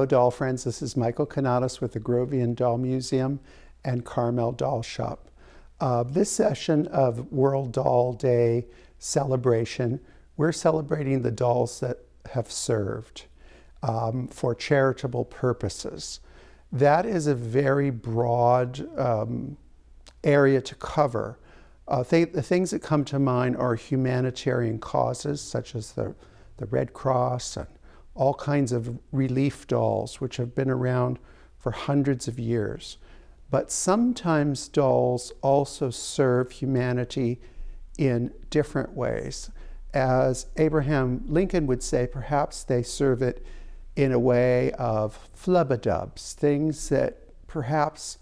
Hello, doll friends. This is Michael Canadas with the Grovian Doll Museum and Carmel Doll Shop. This session of World Doll Day celebration, we're celebrating the dolls that have served for charitable purposes. That is a very broad area to cover. The things that come to mind are humanitarian causes, such as the Red Cross and all kinds of relief dolls, which have been around for hundreds of years. But sometimes dolls also serve humanity in different ways. As Abraham Lincoln would say, perhaps they serve it in a way of flubadubs, things that perhaps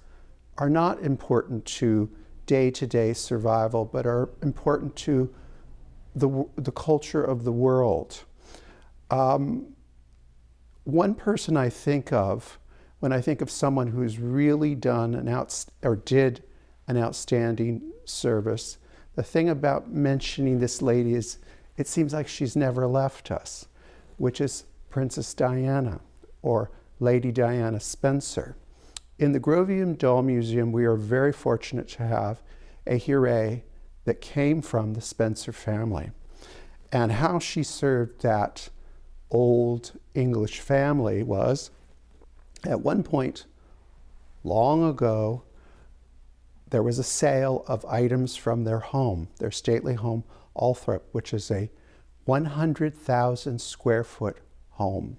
are not important to day-to-day survival, but are important to the culture of the world. One person I think of when I think of someone who's really done did an outstanding service, the thing about mentioning this lady is it seems like she's never left us, which is Princess Diana, or Lady Diana Spencer. In the Grovian Doll Museum, we are very fortunate to have a Huret that came from the Spencer family. And how she served that old English family was, at one point, long ago, there was a sale of items from their home, their stately home, Althorp, which is a 100,000 square foot home.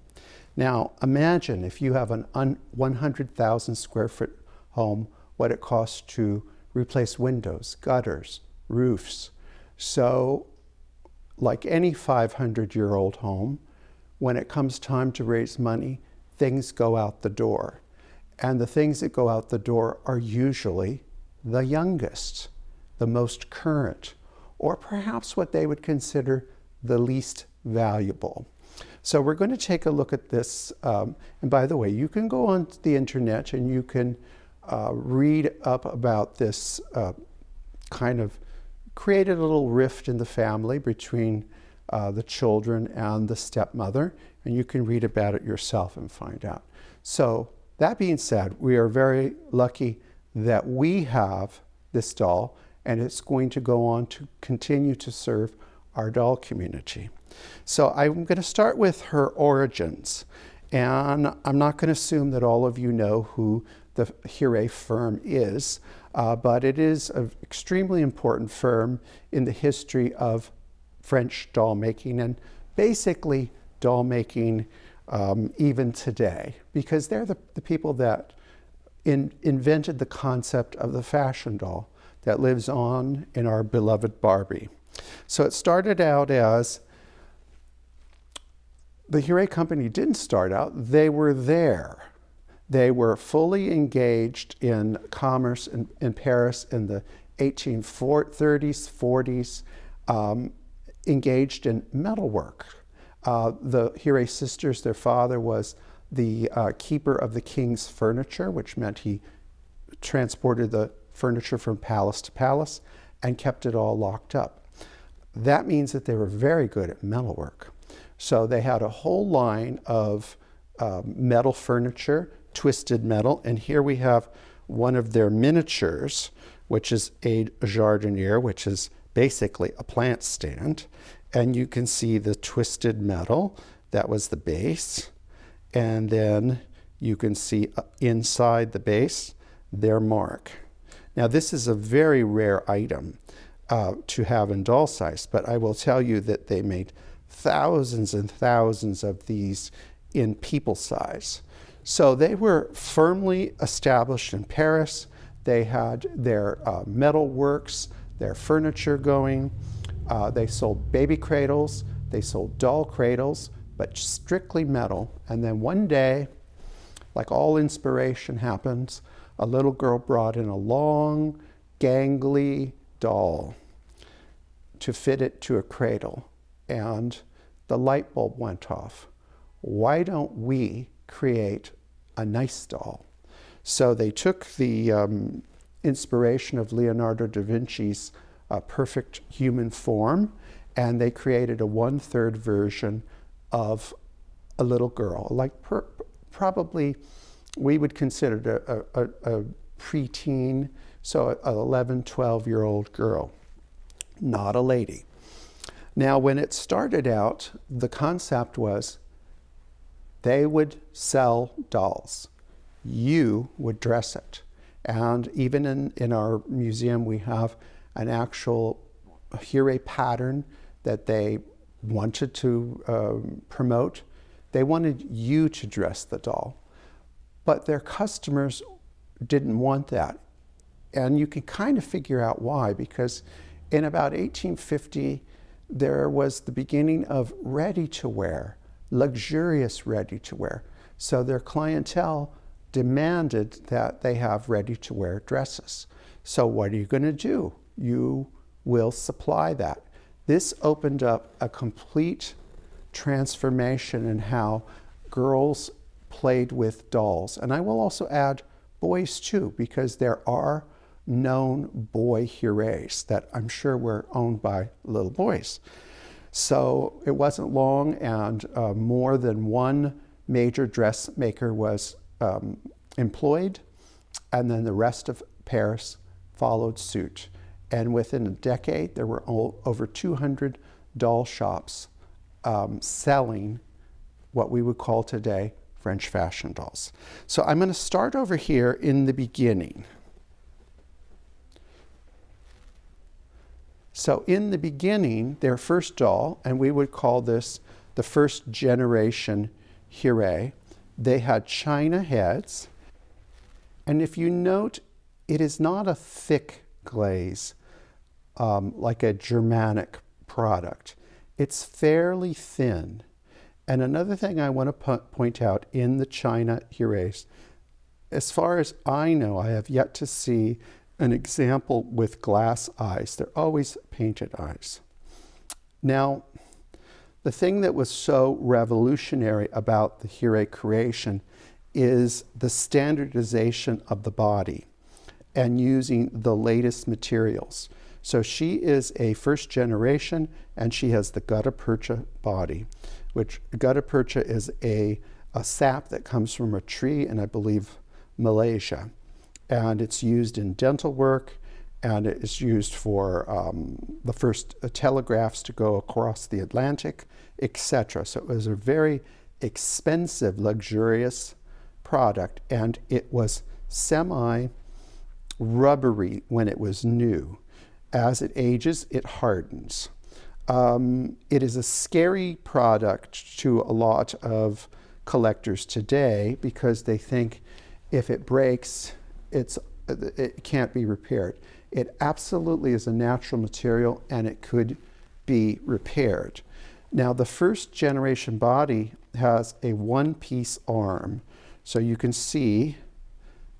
Now, imagine if you have an 100,000 square foot home, what it costs to replace windows, gutters, roofs. So, like any 500-year-old home, when it comes time to raise money, things go out the door. And the things that go out the door are usually the youngest, the most current, or perhaps what they would consider the least valuable. So we're going to take a look at this. And by the way, you can go on the internet and you can read up about this kind of created a little rift in the family between the children and the stepmother, and you can read about it yourself and find out. So that being said, we are very lucky that we have this doll, and it's going to go on to continue to serve our doll community. So I'm going to start with her origins, and I'm not going to assume that all of you know who the Huret firm is, but it is an extremely important firm in the history of French doll making, and basically doll making even today, because they're the people that invented the concept of the fashion doll that lives on in our beloved Barbie. So it started out as, the Huret company didn't start out, they were there. They were fully engaged in commerce in Paris in the 1830s, 40s, engaged in metalwork. The Huret sisters, their father was the keeper of the king's furniture, which meant he transported the furniture from palace to palace and kept it all locked up. That means that they were very good at metalwork. So they had a whole line of metal furniture, twisted metal, and here we have one of their miniatures, which is a jardiniere, which is basically a plant stand. And you can see the twisted metal, that was the base. And then you can see inside the base, their mark. Now this is a very rare item to have in doll size, but I will tell you that they made thousands and thousands of these in people size. So they were firmly established in Paris. They had their metal works, their furniture going. They sold baby cradles, they sold doll cradles, but strictly metal. And then one day, like all inspiration happens, a little girl brought in a long, gangly doll to fit it to a cradle, and the light bulb went off. Why don't we create a nice doll? So they took the inspiration of Leonardo da Vinci's perfect human form, and they created a 1/3 version of a little girl, like probably, we would consider it a preteen, so an 11, 12-year-old girl, not a lady. Now, when it started out, the concept was they would sell dolls. You would dress it. And even in our museum, we have an actual Huret pattern that they wanted to promote. They wanted you to dress the doll. But their customers didn't want that. And you can kind of figure out why, because in about 1850, there was the beginning of ready-to-wear, luxurious ready-to-wear. So their clientele demanded that they have ready-to-wear dresses. So what are you going to do? You will supply that. This opened up a complete transformation in how girls played with dolls. And I will also add boys too, because there are known boy Hurets that I'm sure were owned by little boys. So it wasn't long, and more than one major dressmaker was employed, and then the rest of Paris followed suit. And within a decade, there were over 200 doll shops selling what we would call today French fashion dolls. So I'm going to start over here in the beginning. So in the beginning, their first doll, and we would call this the first generation Huret, they had china heads. And if you note, it is not a thick glaze like a Germanic product. It's fairly thin. And another thing I want to point out in the china Hurets, as far as I know, I have yet to see an example with glass eyes. They're always painted eyes. Now, the thing that was so revolutionary about the Huret creation is the standardization of the body and using the latest materials. So she is a first generation, and she has the gutta percha body, which gutta percha is a sap that comes from a tree in, I believe, Malaysia. And it's used in dental work, and it is used for the first telegraphs to go across the Atlantic, etc. So it was a very expensive, luxurious product, and it was semi-rubbery when it was new. As it ages, it hardens. It is a scary product to a lot of collectors today because they think if it breaks, it can't be repaired. It absolutely is a natural material, and it could be repaired. Now, the first generation body has a one-piece arm. So you can see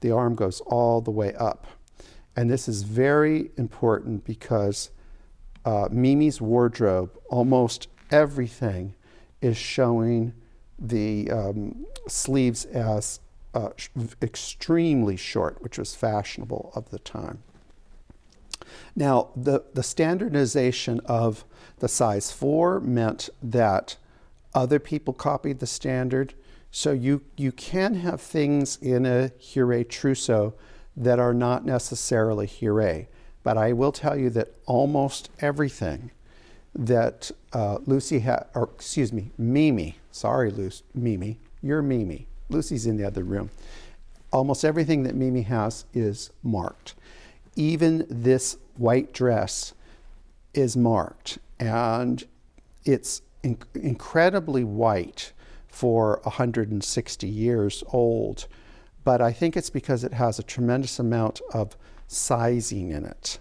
the arm goes all the way up. And this is very important because Mimi's wardrobe, almost everything is showing the sleeves as extremely short, which was fashionable of the time. Now, the standardization of the size 4 meant that other people copied the standard. So you can have things in a Huret trousseau that are not necessarily Huret. But I will tell you that almost everything that Mimi, sorry, Mimi, you're Mimi. Lucy's in the other room. Almost everything that Mimi has is marked. Even this white dress is marked, and it's incredibly white for 160 years old. But I think it's because it has a tremendous amount of sizing in it.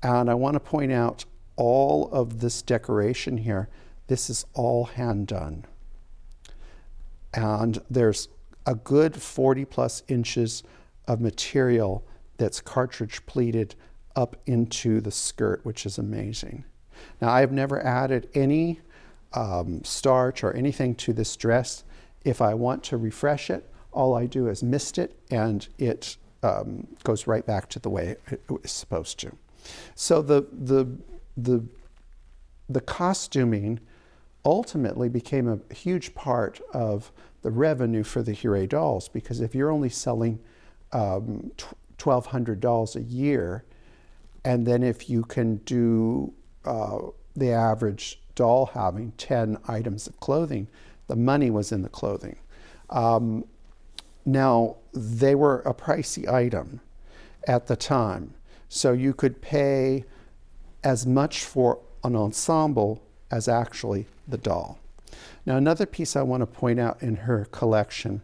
And I want to point out all of this decoration here. This is all hand done. And there's a good 40+ inches of material that's cartridge pleated up into the skirt, which is amazing. Now, I've never added any starch or anything to this dress. If I want to refresh it, all I do is mist it, and it goes right back to the way it was supposed to. So the costuming ultimately became a huge part of the revenue for the Huret dolls, because if you're only selling $1,200 a year, and then if you can do the average doll having 10 items of clothing, the money was in the clothing. Now, they were a pricey item at the time, so you could pay as much for an ensemble as actually the doll. Now, another piece I want to point out in her collection,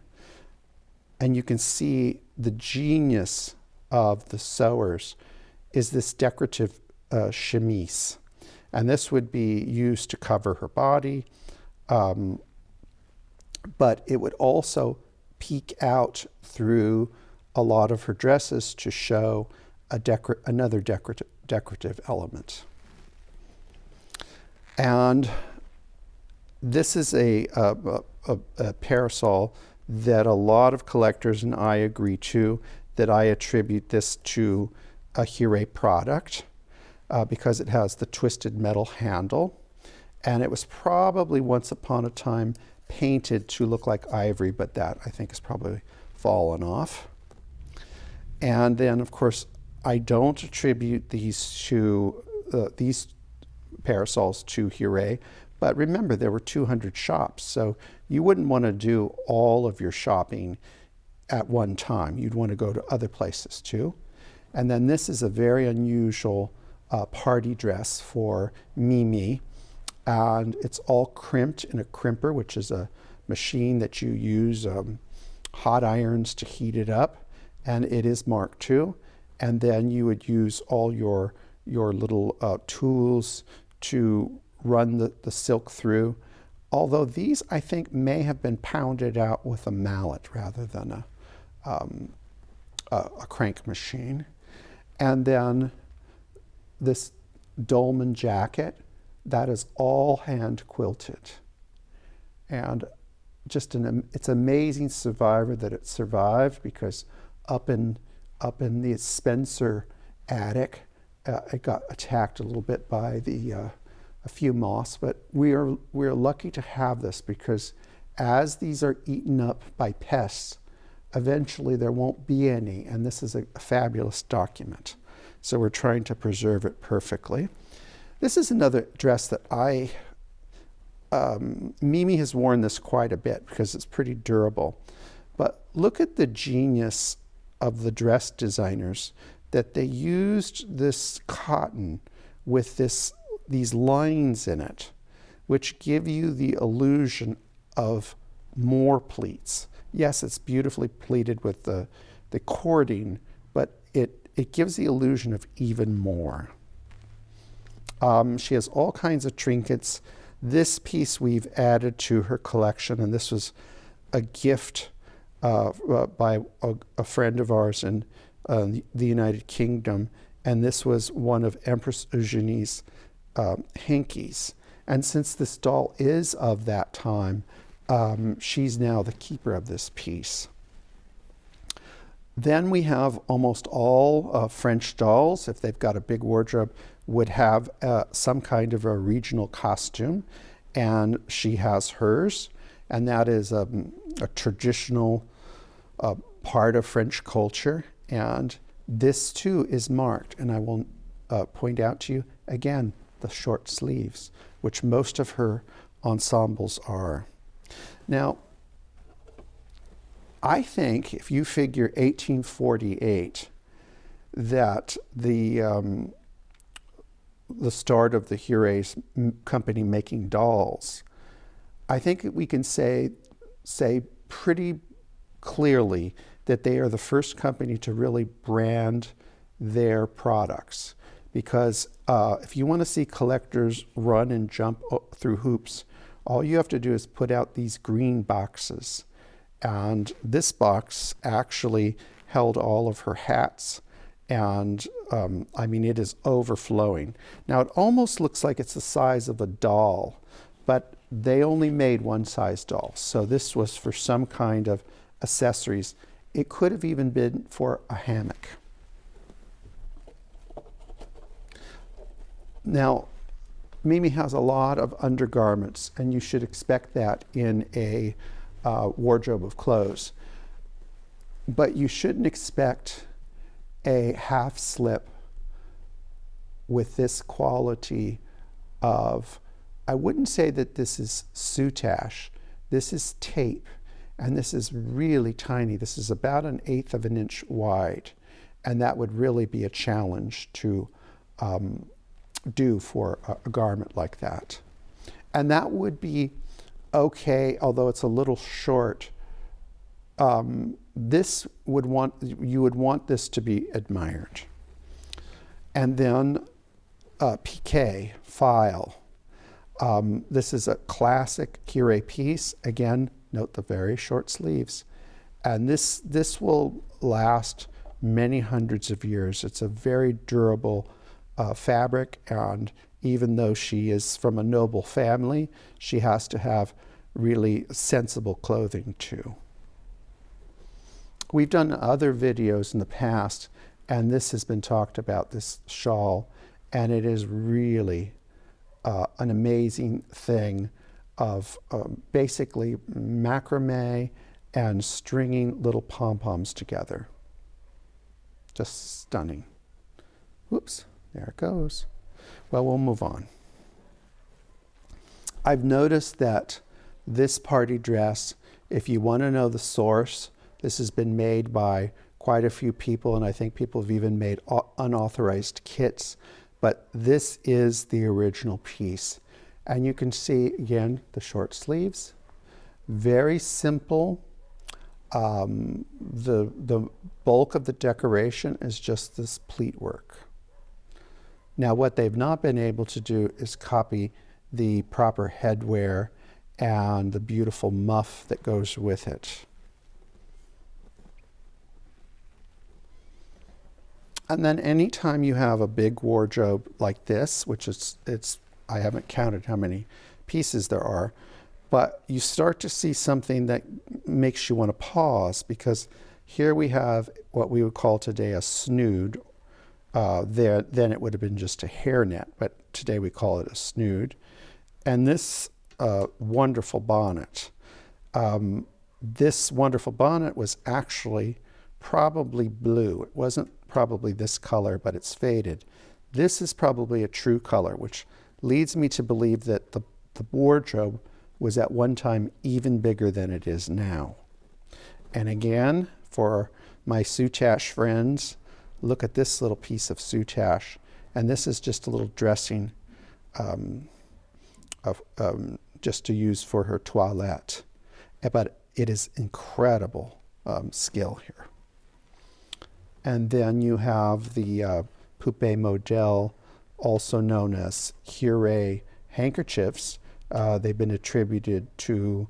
and you can see the genius of the sewers, is this decorative chemise. And this would be used to cover her body, but it would also peek out through a lot of her dresses to show another decorative element. And this is a parasol that a lot of collectors and I agree to, that I attribute this to a Huret product because it has the twisted metal handle, and it was probably once upon a time painted to look like ivory, but that I think has probably fallen off. And then, of course, I don't attribute these parasols to Huret, but remember, there were 200 shops, so you wouldn't want to do all of your shopping at one time. You'd want to go to other places too. And then this is a very unusual party dress for Mimi, and it's all crimped in a crimper, which is a machine that you use hot irons to heat it up, and it is marked too. And then you would use all your little tools to run the silk through, although these I think may have been pounded out with a mallet rather than a crank machine. And then this dolman jacket, that is all hand quilted. And just it's amazing survivor that it survived, because up in the Spencer attic, it got attacked a little bit by a few moths, but we're lucky to have this, because as these are eaten up by pests, eventually there won't be any, and this is a fabulous document. So we're trying to preserve it perfectly. This is another dress that Mimi has worn this quite a bit because it's pretty durable. But look at the genius of the dress designers, that they used this cotton with these lines in it, which give you the illusion of more pleats. Yes, it's beautifully pleated with the cording, but it gives the illusion of even more. She has all kinds of trinkets. This piece we've added to her collection, and this was a gift by a friend of ours in the United Kingdom, and this was one of Empress Eugenie's hankies. And since this doll is of that time, she's now the keeper of this piece. Then we have almost all French dolls, if they've got a big wardrobe, would have some kind of a regional costume, and she has hers, and that is a traditional part of French culture. And this too is marked, and I will point out to you again the short sleeves, which most of her ensembles are. Now, I think if you figure 1848, that the start of the Huret company making dolls, I think we can say pretty clearly that they are the first company to really brand their products. Because if you want to see collectors run and jump through hoops, all you have to do is put out these green boxes. And this box actually held all of her hats, and I mean, it is overflowing. Now, it almost looks like it's the size of a doll, but they only made one size doll. So this was for some kind of accessories. It could have even been for a hammock. Now, Mimi has a lot of undergarments, and you should expect that in a wardrobe of clothes. But you shouldn't expect a half slip with this quality of, I wouldn't say that this is soutache, this is tape, and this is really tiny. This is about 1/8 of an inch wide, and that would really be a challenge to do for a garment like that. And that would be okay, although it's a little short. This would you would want this to be admired. And then piqué, file. This is a classic Huret piece. Again, note the very short sleeves. And this will last many hundreds of years. It's a very durable fabric, and even though she is from a noble family, she has to have really sensible clothing too. We've done other videos in the past, and this has been talked about, this shawl, and it is really an amazing thing of basically macrame and stringing little pom-poms together. Just stunning. Whoops, there it goes. Well, we'll move on. I've noticed that this party dress, if you want to know the source, this has been made by quite a few people, and I think people have even made unauthorized kits, but this is the original piece. And you can see, again, the short sleeves. Very simple. The bulk of the decoration is just this pleat work. Now, what they've not been able to do is copy the proper headwear and the beautiful muff that goes with it. And then anytime you have a big wardrobe like this, which I haven't counted how many pieces there are, but you start to see something that makes you want to pause, because here we have what we would call today a snood. Then it would have been just a hairnet, but today we call it a snood. And this wonderful bonnet. This wonderful bonnet was actually probably blue. It wasn't probably this color, but it's faded. This is probably a true color, which leads me to believe that the wardrobe was at one time even bigger than it is now. And again, for my soutache friends, look at this little piece of soutache. And this is just a little dressing just to use for her toilette. But it is incredible skill here. And then you have the poupée modèle, also known as Huret handkerchiefs. They've been attributed to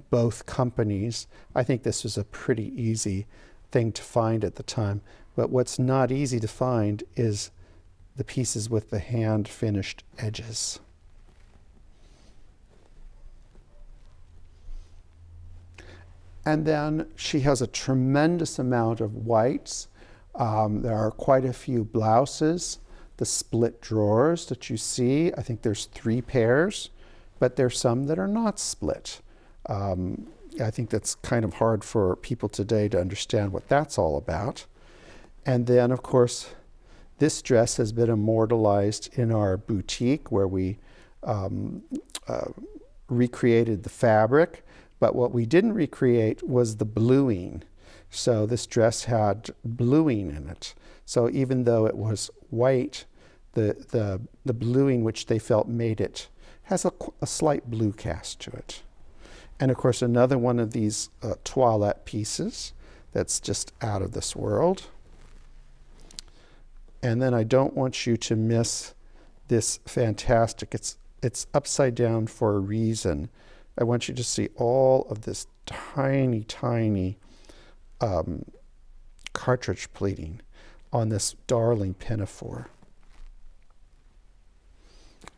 both companies. I think this was a pretty easy thing to find at the time. But what's not easy to find is the pieces with the hand-finished edges. And then she has a tremendous amount of whites. There are quite a few blouses. The split drawers that you see, I think there's 3 pairs, but there's some that are not split. I think that's kind of hard for people today to understand what that's all about. And then, of course, this dress has been immortalized in our boutique, where we recreated the fabric. But what we didn't recreate was the bluing. So this dress had bluing in it. So even though it was white, the bluing which they felt made it has a slight blue cast to it. And of course, another one of these toilette pieces that's just out of this world. And then I don't want you to miss this fantastic, it's upside down for a reason. I want you to see all of this tiny, tiny cartridge pleating on this darling pinafore.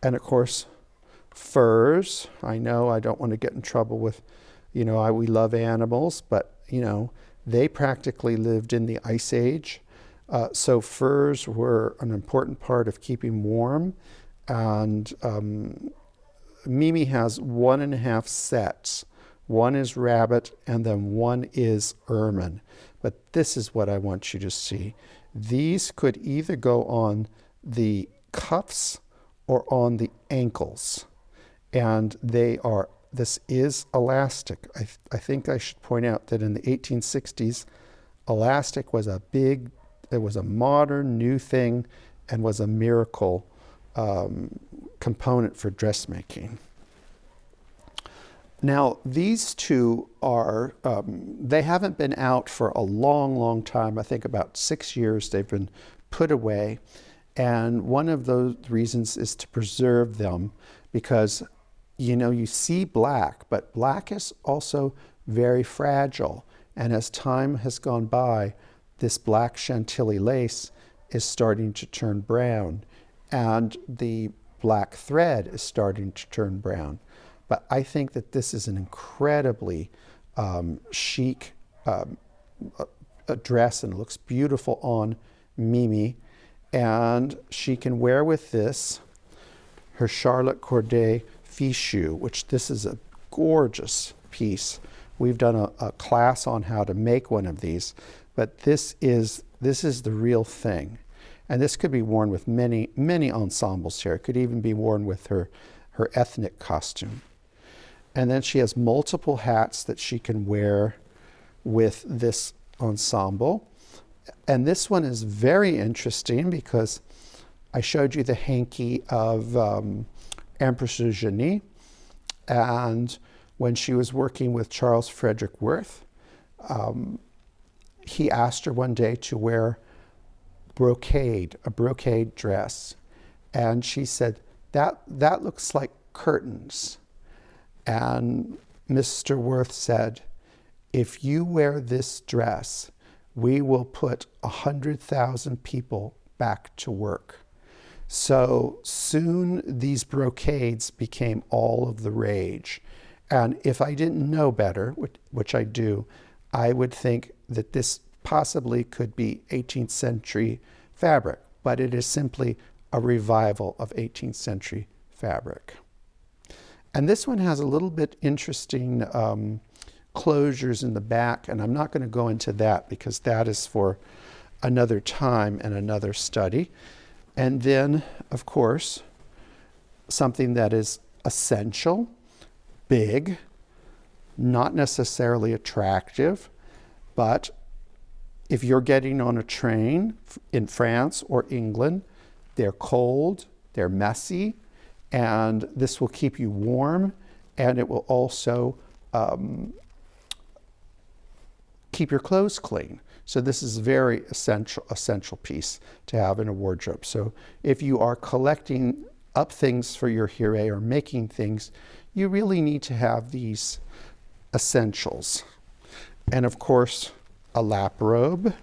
And of course, furs. I know I don't want to get in trouble with, we love animals, but, they practically lived in the Ice Age. So furs were an important part of keeping warm. And Mimi has 1.5 sets. One is rabbit and then one is ermine. But this is what I want you to see. These could either go on the cuffs or on the ankles. And this is elastic. I think I should point out that in the 1860s, elastic was it was a modern new thing and was a miracle component for dressmaking. Now, these two are, they haven't been out for a long, long time. I think about 6 years they've been put away. And one of those reasons is to preserve them because, you know, you see black, but black is also very fragile. And as time has gone by, this black Chantilly lace is starting to turn brown. And the black thread is starting to turn brown. But I think that this is an incredibly chic a dress, and it looks beautiful on Mimi. And she can wear with this her Charlotte Corday fichu, which this is a gorgeous piece. We've done a class on how to make one of these, but this is the real thing. And this could be worn with many, many ensembles here. It could even be worn with her ethnic costume. And then she has multiple hats that she can wear with this ensemble. And this one is very interesting because I showed you the hanky of Empress Eugenie. And when she was working with Charles Frederick Worth, he asked her one day to wear a brocade dress. And she said, that looks like curtains. And Mr. Worth said, if you wear this dress, we will put 100,000 people back to work. So soon these brocades became all of the rage. And if I didn't know better, which I do, I would think that this possibly could be 18th century fabric, but it is simply a revival of 18th century fabric. And this one has a little bit interesting closures in the back, and I'm not going to go into that because that is for another time and another study. And then, of course, something that is essential, big, not necessarily attractive, but if you're getting on a train in France or England, they're cold, they're messy, and this will keep you warm, and it will also keep your clothes clean. So this is a very essential piece to have in a wardrobe. So if you are collecting up things for your Huret or making things, you really need to have these essentials. And of course, a lap robe,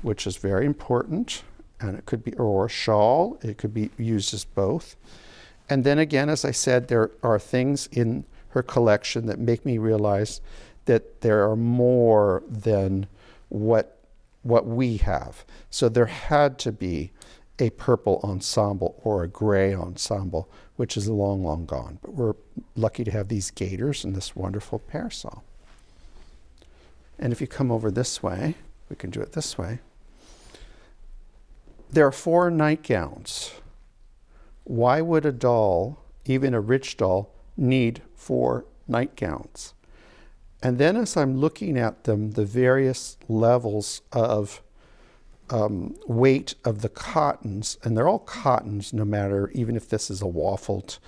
which is very important, and it could be, or a shawl, it could be used as both. And then again, as I said, there are things in her collection that make me realize that there are more than what we have. So there had to be a purple ensemble or a gray ensemble, which is long, long gone. But we're lucky to have these gaiters and this wonderful parasol. And if you come over this way, we can do it this way. There are 4 nightgowns. Why would a doll, even a rich doll, need 4 nightgowns? And then as I'm looking at them, the various levels of weight of the cottons, and they're all cottons no matter, even if this is a waffled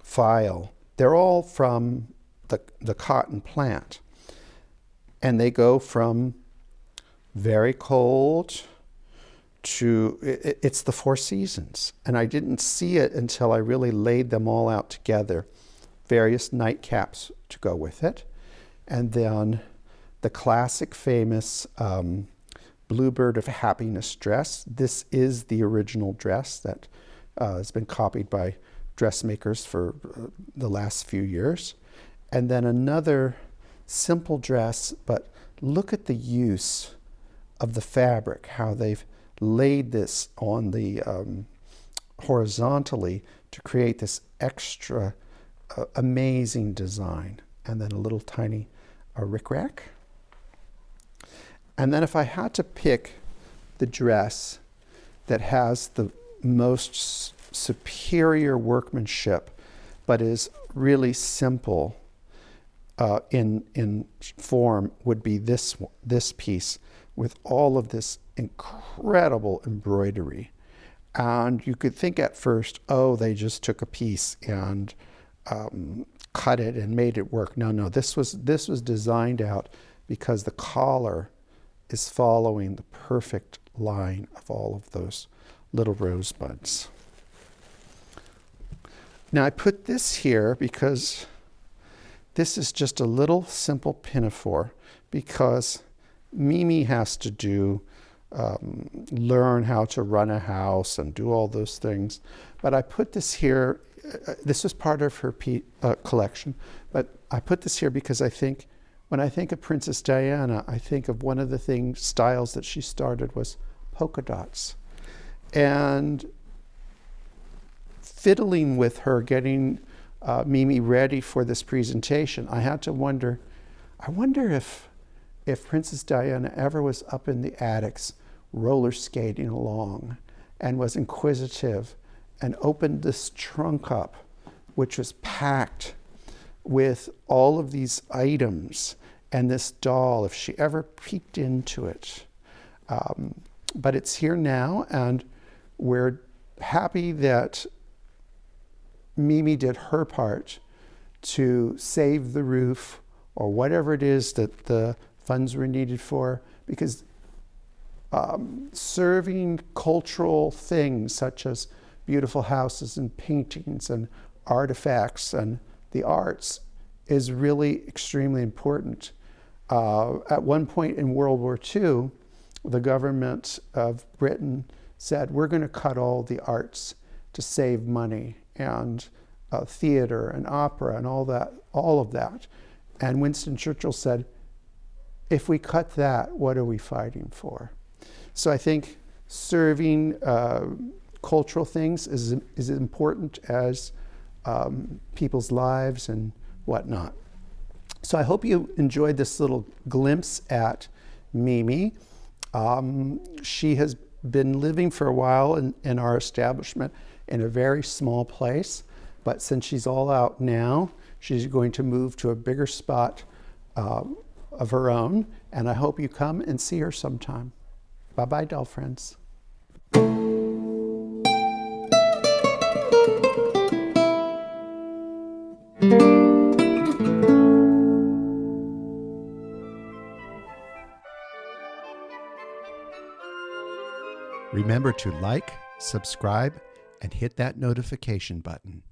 file, they're all from the cotton plant. And they go from very cold to, it's the 4 seasons. And I didn't see it until I really laid them all out together. Various nightcaps to go with it. And then the classic famous Bluebird of Happiness dress. This is the original dress that has been copied by dressmakers for the last few years. And then another simple dress, but look at the use of the fabric, how they've laid this on the horizontally to create this extra amazing design. And then a little tiny rickrack. And then if I had to pick the dress that has the most superior workmanship, but is really simple in form, would be this piece with all of this incredible embroidery. And you could think at first, oh, they just took a piece and cut it and made it work. No, this was designed out because the collar is following the perfect line of all of those little rosebuds. Now I put this here because this is just a little simple pinafore, because Mimi has to learn how to run a house and do all those things. But I put this here, this is part of her collection, but I put this here because when I think of Princess Diana, I think of one of the styles that she started was polka dots. And fiddling with her, getting Mimi ready for this presentation, I had to wonder, I wonder if Princess Diana ever was up in the attics roller skating along and was inquisitive and opened this trunk up, which was packed with all of these items and this doll, if she ever peeked into it. But it's here now, and we're happy that Mimi did her part to save the roof, or whatever it is that the funds were needed for, because serving cultural things such as beautiful houses and paintings and artifacts and the arts is really extremely important. At one point in World War II, the government of Britain said, we're going to cut all the arts to save money, and theater and opera and all of that. And Winston Churchill said, if we cut that, what are we fighting for? So I think serving cultural things is as important as people's lives and whatnot. So I hope you enjoyed this little glimpse at Mimi. She has been living for a while in our establishment in a very small place, but since she's all out now, she's going to move to a bigger spot of her own, and I hope you come and see her sometime. Bye-bye, doll friends. Remember to like, subscribe, and hit that notification button.